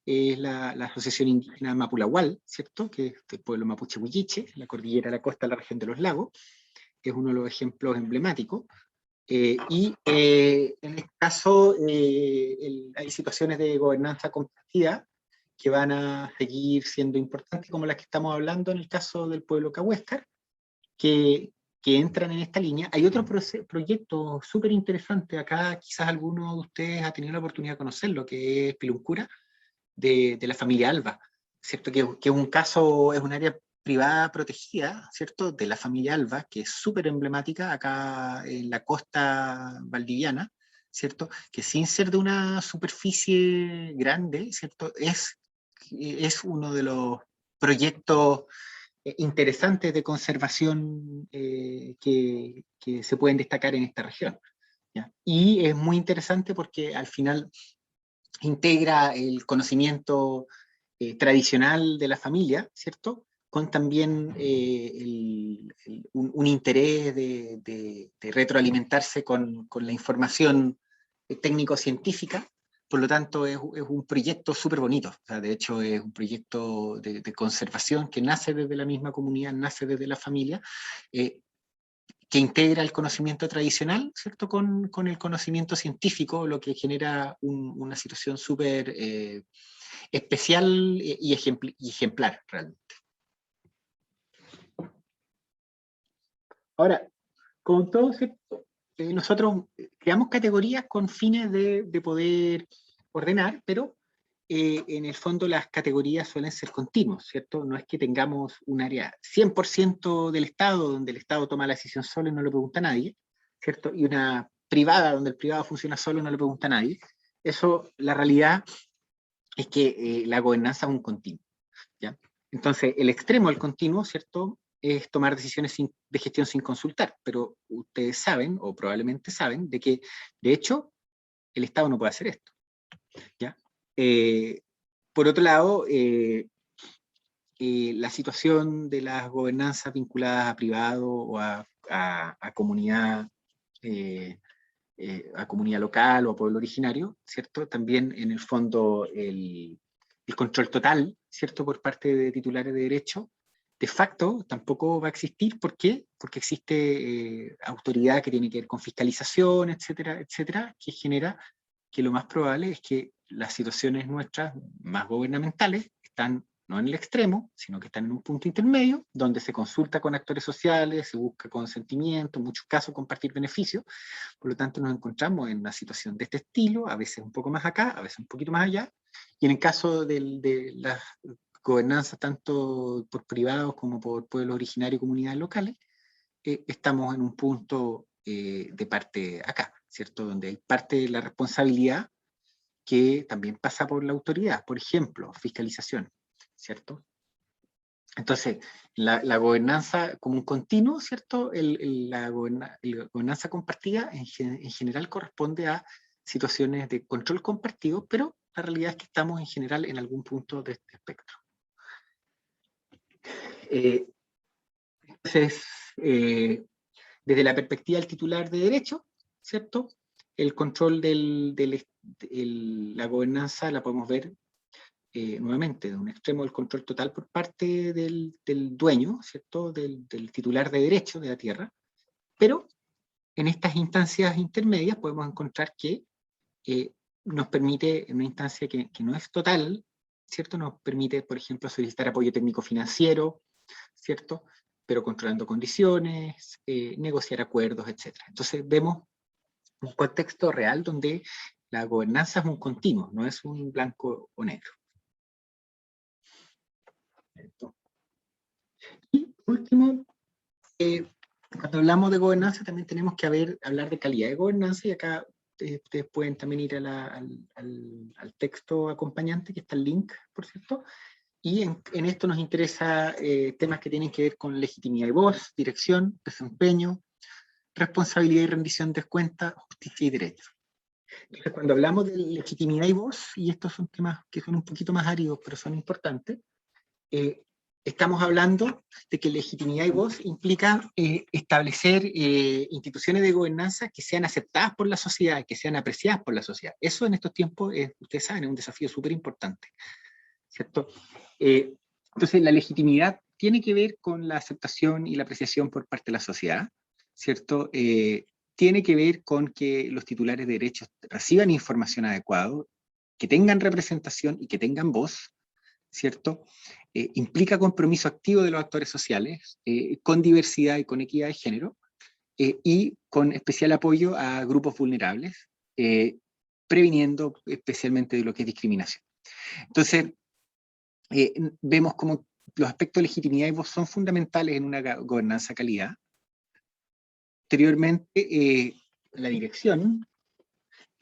A: es la Asociación Indígena Mapulahual, ¿cierto?, que es del pueblo mapuche Huilliche, la cordillera de la costa de la región de los lagos, que es uno de los ejemplos emblemáticos. En este caso hay situaciones de gobernanza compartida que van a seguir siendo importantes, como las que estamos hablando en el caso del pueblo Cahuéscar, que entran en esta línea. Hay otro proyecto súper interesante, acá quizás alguno de ustedes ha tenido la oportunidad de conocerlo, que es Piluncura, de la familia Alba, ¿cierto? Que es un caso, es un área privada protegida, ¿cierto?, de la familia Alba, que es súper emblemática acá en la costa valdiviana, ¿cierto? Que sin ser de una superficie grande, ¿cierto? Es uno de los proyectos interesantes de conservación que se pueden destacar en esta región, ¿ya? Y es muy interesante porque al final integra el conocimiento tradicional de la familia, ¿cierto? Con también un interés de retroalimentarse con la información técnico-científica. Por lo tanto, es un proyecto súper bonito. O sea, de hecho, es un proyecto de conservación que nace desde la misma comunidad, nace desde la familia, que integra el conocimiento tradicional, ¿cierto? Con el conocimiento científico, lo que genera una situación súper especial y ejemplar, realmente. Ahora, con todo esto, nosotros creamos categorías con fines de poder ordenar, pero en el fondo las categorías suelen ser continuos, ¿cierto? No es que tengamos un área 100% del Estado, donde el Estado toma la decisión solo y no le pregunta a nadie, ¿cierto? Y una privada, donde el privado funciona solo y no le pregunta a nadie. Eso, la realidad es que la gobernanza es un continuo, ¿ya? Entonces, el extremo del continuo, ¿cierto?, es tomar decisiones de gestión sin consultar, pero ustedes saben, o probablemente saben, de que, de hecho, el Estado no puede hacer esto, ¿ya? Por otro lado, la situación de las gobernanzas vinculadas a privado o a comunidad, a comunidad local o a pueblo originario, ¿cierto? También, en el fondo, el control total, ¿cierto?, por parte de titulares de derecho, de facto tampoco va a existir. ¿Por qué? Porque existe autoridad que tiene que ver con fiscalización, etcétera, etcétera, que genera que lo más probable es que las situaciones nuestras más gubernamentales están no en el extremo, sino que están en un punto intermedio, donde se consulta con actores sociales, se busca consentimiento, en muchos casos compartir beneficios. Por lo tanto, nos encontramos en una situación de este estilo, a veces un poco más acá, a veces un poquito más allá, y en el caso de las gobernanzas tanto por privados como por pueblos originarios y comunidades locales, estamos en un punto de parte acá, ¿cierto? Donde hay parte de la responsabilidad que también pasa por la autoridad, por ejemplo, fiscalización, ¿cierto? Entonces, la gobernanza como un continuo, ¿cierto? La gobernanza compartida en general corresponde a situaciones de control compartido, pero la realidad es que estamos en general en algún punto de este espectro. Entonces, desde la perspectiva del titular de derecho, ¿cierto? El control la gobernanza la podemos ver nuevamente de un extremo del control total por parte del dueño, ¿cierto? Del titular de derecho de la tierra, pero en estas instancias intermedias podemos encontrar que nos permite, en una instancia que no es total, ¿cierto? Nos permite, por ejemplo, solicitar apoyo técnico financiero, ¿cierto? Pero controlando condiciones, negociar acuerdos, etc. Entonces vemos un contexto real donde la gobernanza es un continuo, no es un blanco o negro. Y por último, cuando hablamos de gobernanza también tenemos que hablar de calidad de gobernanza, y acá ustedes pueden también ir al texto acompañante, que está el link, por cierto, y en esto nos interesa temas que tienen que ver con legitimidad y voz, dirección, desempeño, responsabilidad y rendición de cuentas, justicia y derecho. Entonces, cuando hablamos de legitimidad y voz, y estos son temas que son un poquito más áridos, pero son importantes, estamos hablando de que legitimidad y voz implica establecer instituciones de gobernanza que sean aceptadas por la sociedad, que sean apreciadas por la sociedad. Eso en estos tiempos, ustedes saben, es un desafío súper importante, ¿cierto? Entonces, la legitimidad tiene que ver con la aceptación y la apreciación por parte de la sociedad, ¿cierto? Tiene que ver con que los titulares de derechos reciban información adecuada, que tengan representación y que tengan voz, ¿cierto? Implica compromiso activo de los actores sociales, con diversidad y con equidad de género, y con especial apoyo a grupos vulnerables, previniendo especialmente de lo que es discriminación. Entonces, vemos como los aspectos de legitimidad y voz son fundamentales en una gobernanza calidad. Anteriormente, la dirección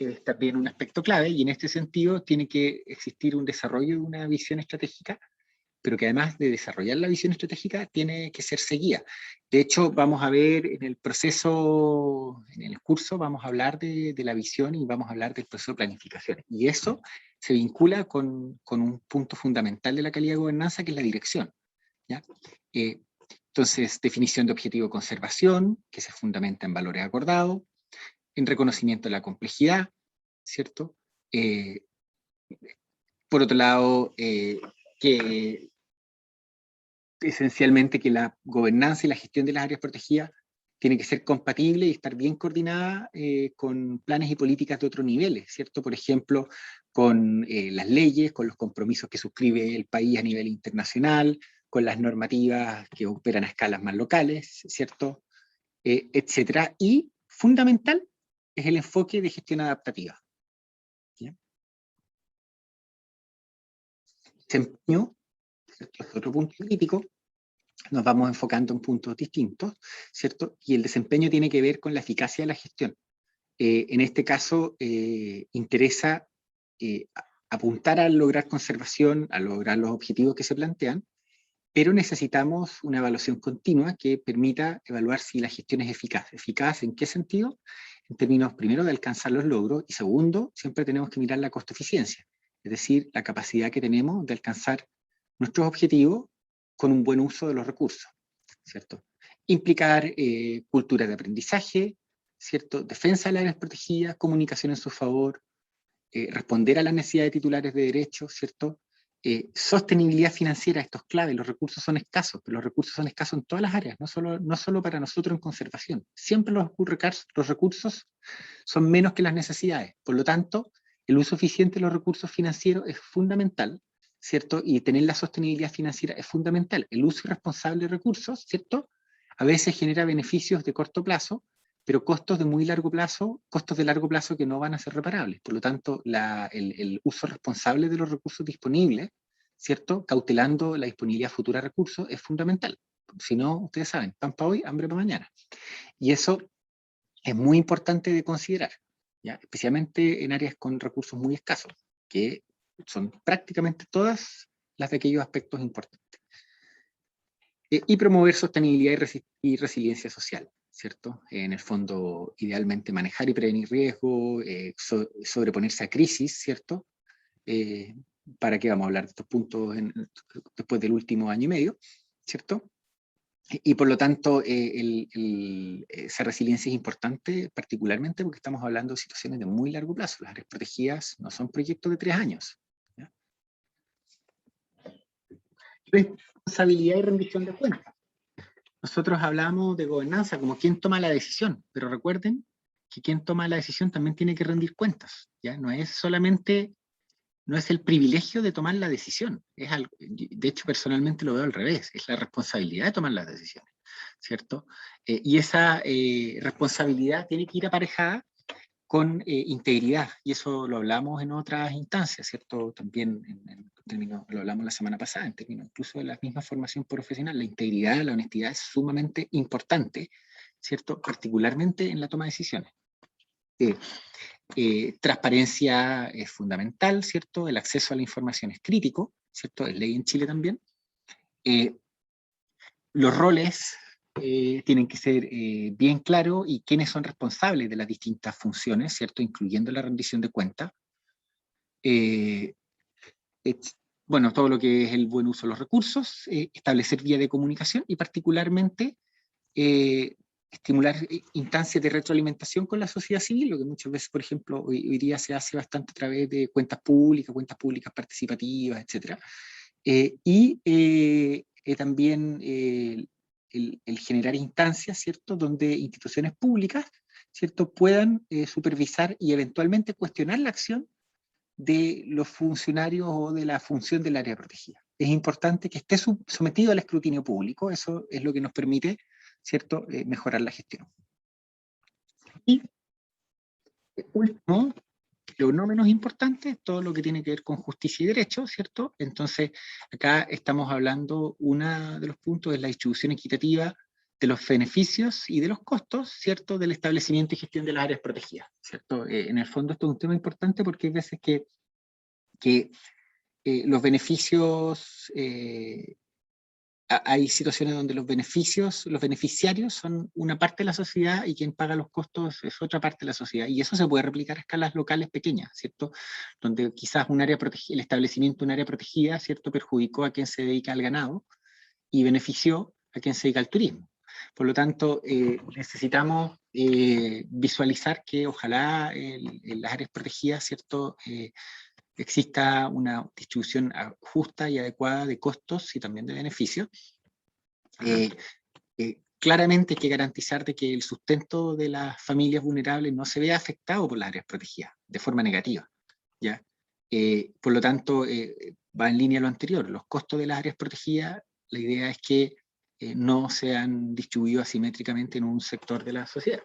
A: es también un aspecto clave, y en este sentido tiene que existir un desarrollo de una visión estratégica, pero que además de desarrollar la visión estratégica tiene que ser seguida. De hecho, vamos a ver en el proceso, en el curso, vamos a hablar de la visión y vamos a hablar del proceso de planificación. Y eso se vincula con un punto fundamental de la calidad de gobernanza, que es la dirección, ¿ya? Entonces, definición de objetivo de conservación, que se fundamenta en valores acordados, en reconocimiento de la complejidad, ¿cierto? Por otro lado, que esencialmente que la gobernanza y la gestión de las áreas protegidas tiene que ser compatible y estar bien coordinada con planes y políticas de otros niveles, ¿cierto? Por ejemplo, con las leyes, con los compromisos que suscribe el país a nivel internacional, con las normativas que operan a escalas más locales, ¿cierto? Etcétera. Y fundamental es el enfoque de gestión adaptativa. ¿Ya? Desempeño, ¿cierto? Es otro punto crítico. Nos vamos enfocando en puntos distintos, ¿cierto? Y el desempeño tiene que ver con la eficacia de la gestión. En este caso, interesa apuntar a lograr conservación, a lograr los objetivos que se plantean, pero necesitamos una evaluación continua que permita evaluar si la gestión es eficaz. ¿Eficaz en qué sentido? En términos, primero, de alcanzar los logros, y segundo, siempre tenemos que mirar la costo-eficiencia, es decir, la capacidad que tenemos de alcanzar nuestros objetivos con un buen uso de los recursos, ¿cierto? Implicar cultura de aprendizaje, ¿cierto? Defensa de las áreas protegidas, comunicación en su favor, responder a las necesidades de titulares de derechos, ¿cierto? Sostenibilidad financiera, esto es clave. Los recursos son escasos, pero los recursos son escasos en todas las áreas, no solo para nosotros en conservación. Siempre los recursos son menos que las necesidades. Por lo tanto, el uso eficiente de los recursos financieros es fundamental, ¿cierto? Y tener la sostenibilidad financiera es fundamental. El uso irresponsable de recursos, ¿cierto? A veces genera beneficios de corto plazo, pero costos de muy largo plazo, costos de largo plazo que no van a ser reparables. Por lo tanto, el uso responsable de los recursos disponibles, ¿cierto? Cautelando la disponibilidad futura de recursos, es fundamental. Si no, ustedes saben, pan para hoy, hambre para mañana. Y eso es muy importante de considerar, ¿ya? Especialmente en áreas con recursos muy escasos, que son prácticamente todas las de aquellos aspectos importantes. Y promover sostenibilidad y resiliencia social, ¿cierto? En el fondo, idealmente manejar y prevenir riesgo, sobreponerse a crisis, ¿cierto? ¿Para qué vamos a hablar de estos puntos después del último año y medio, ¿cierto? Y por lo tanto, esa resiliencia es importante, particularmente porque estamos hablando de situaciones de muy largo plazo. Las áreas protegidas no son proyectos de 3 años. ¿Ya? Responsabilidad y rendición de cuentas. Nosotros hablamos de gobernanza como quien toma la decisión, pero recuerden que quien toma la decisión también tiene que rendir cuentas, ¿ya? No es solamente, no es el privilegio de tomar la decisión, es algo, de hecho personalmente lo veo al revés, es la responsabilidad de tomar las decisiones, ¿cierto? Y esa responsabilidad tiene que ir aparejada con integridad, y eso lo hablamos en otras instancias, ¿cierto? También en términos, lo hablamos la semana pasada, en términos incluso de la misma formación profesional, la integridad, la honestidad es sumamente importante, ¿cierto? Particularmente en la toma de decisiones. Transparencia es fundamental, ¿cierto? El acceso a la información es crítico, ¿cierto? Es ley en Chile también. Los roles tienen que ser bien claros y quiénes son responsables de las distintas funciones, ¿cierto? Incluyendo la rendición de cuentas. Bueno, todo lo que es el buen uso de los recursos, establecer vías de comunicación y particularmente estimular instancias de retroalimentación con la sociedad civil, lo que muchas veces, por ejemplo, hoy día se hace bastante a través de cuentas públicas participativas, etc. También el generar instancias, ¿cierto?, donde instituciones públicas, ¿cierto?, puedan supervisar y eventualmente cuestionar la acción de los funcionarios o de la función del área protegida. Es importante que esté sometido al escrutinio público, eso es lo que nos permite, ¿cierto?, mejorar la gestión. Y último, pero no menos importante, todo lo que tiene que ver con justicia y derecho, ¿cierto? Entonces, acá estamos hablando, uno de los puntos es la distribución equitativa de los beneficios y de los costos, ¿cierto?, del establecimiento y gestión de las áreas protegidas, ¿cierto? En el fondo esto es un tema importante porque hay veces que los beneficios, hay situaciones donde los beneficiarios son una parte de la sociedad y quien paga los costos es otra parte de la sociedad, y eso se puede replicar a escalas locales pequeñas, ¿cierto? Donde quizás un área protegida, el establecimiento de un área protegida, ¿cierto?, perjudicó a quien se dedica al ganado y benefició a quien se dedica al turismo. Por lo tanto, necesitamos visualizar que ojalá en las áreas protegidas, ¿cierto?, exista una distribución justa y adecuada de costos y también de beneficios. Claramente hay que garantizar de que el sustento de las familias vulnerables no se vea afectado por las áreas protegidas de forma negativa, ¿ya? Por lo tanto, va en línea lo anterior. Los costos de las áreas protegidas, la idea es que no sean distribuidos asimétricamente en un sector de la sociedad.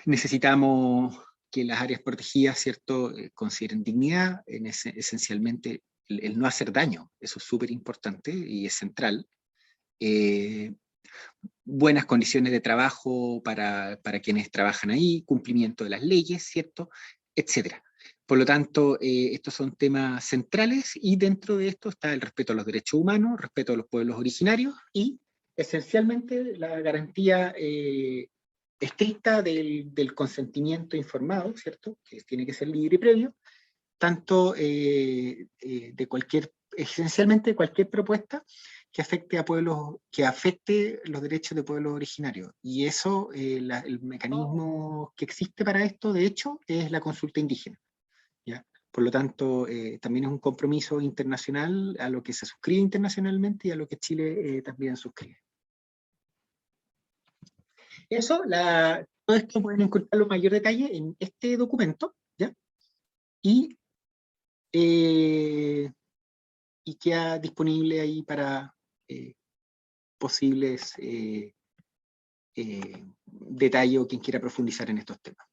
A: Necesitamos que las áreas protegidas, ¿cierto?, consideren dignidad, esencialmente el no hacer daño, eso es súper importante y es central. Buenas condiciones de trabajo para quienes trabajan ahí, cumplimiento de las leyes, ¿cierto?, etcétera. Por lo tanto, estos son temas centrales y dentro de esto está el respeto a los derechos humanos, respeto a los pueblos originarios y esencialmente la garantía estricta del consentimiento informado, ¿cierto?, que tiene que ser libre y previo, tanto de esencialmente cualquier propuesta que afecte a pueblos, que afecte los derechos de pueblos originarios. Y eso, el mecanismo que existe para esto, de hecho, es la consulta indígena, ¿ya? Por lo tanto, también es un compromiso internacional a lo que se suscribe internacionalmente y a lo que Chile también suscribe. Eso, todo esto pueden encontrarlo en mayor detalle en este documento, ¿ya? Y queda disponible ahí para posibles detalles o quien quiera profundizar en estos temas.